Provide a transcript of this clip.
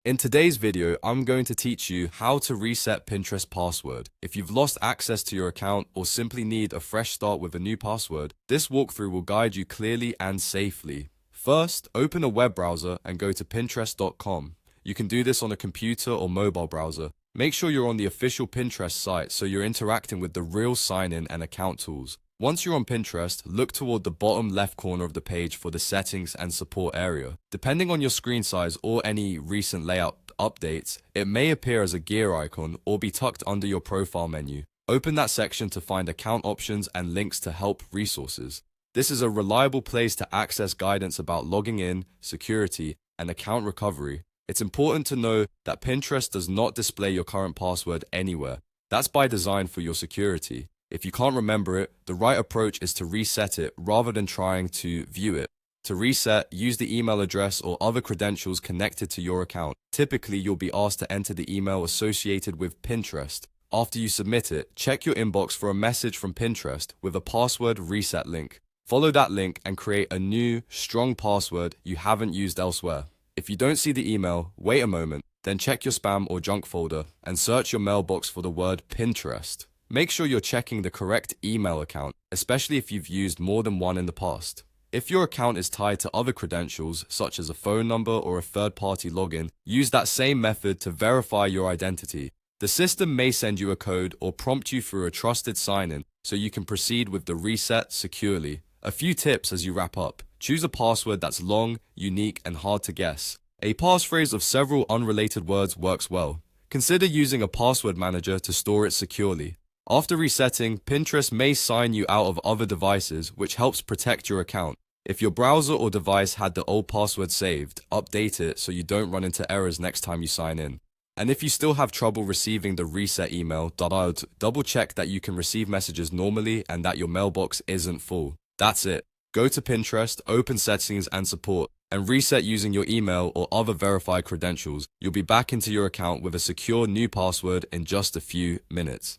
In today's video, I'm going to teach you how to reset Pinterest password. If you've lost access to your account or simply need a fresh start with a new password, this walkthrough will guide you clearly and safely. First, open a web browser and go to pinterest.com. You can do this on a computer or mobile browser. Make sure you're on the official Pinterest site so you're interacting with the real sign-in and account tools. Once you're on Pinterest, look toward the bottom left corner of the page for the settings and support area. Depending on your screen size or any recent layout updates, it may appear as a gear icon or be tucked under your profile menu. Open that section to find account options and links to help resources. This is a reliable place to access guidance about logging in, security, and account recovery. It's important to know that Pinterest does not display your current password anywhere. That's by design for your security. If you can't remember it, the right approach is to reset it rather than trying to view it. To reset, use the email address or other credentials connected to your account. Typically, you'll be asked to enter the email associated with Pinterest. After you submit it, check your inbox for a message from Pinterest with a password reset link. Follow that link and create a new, strong password you haven't used elsewhere. If you don't see the email, wait a moment, then check your spam or junk folder and search your mailbox for the word Pinterest. Make sure you're checking the correct email account, especially if you've used more than one in the past. If your account is tied to other credentials, such as a phone number or a third-party login, use that same method to verify your identity. The system may send you a code or prompt you through a trusted sign-in so you can proceed with the reset securely. A few tips as you wrap up. Choose a password that's long, unique, and hard to guess. A passphrase of several unrelated words works well. Consider using a password manager to store it securely. After resetting, Pinterest may sign you out of other devices, which helps protect your account. If your browser or device had the old password saved, update it so you don't run into errors next time you sign in. And if you still have trouble receiving the reset email, double check that you can receive messages normally and that your mailbox isn't full. That's it. Go to Pinterest, open settings and support, and reset using your email or other verified credentials. You'll be back into your account with a secure new password in just a few minutes.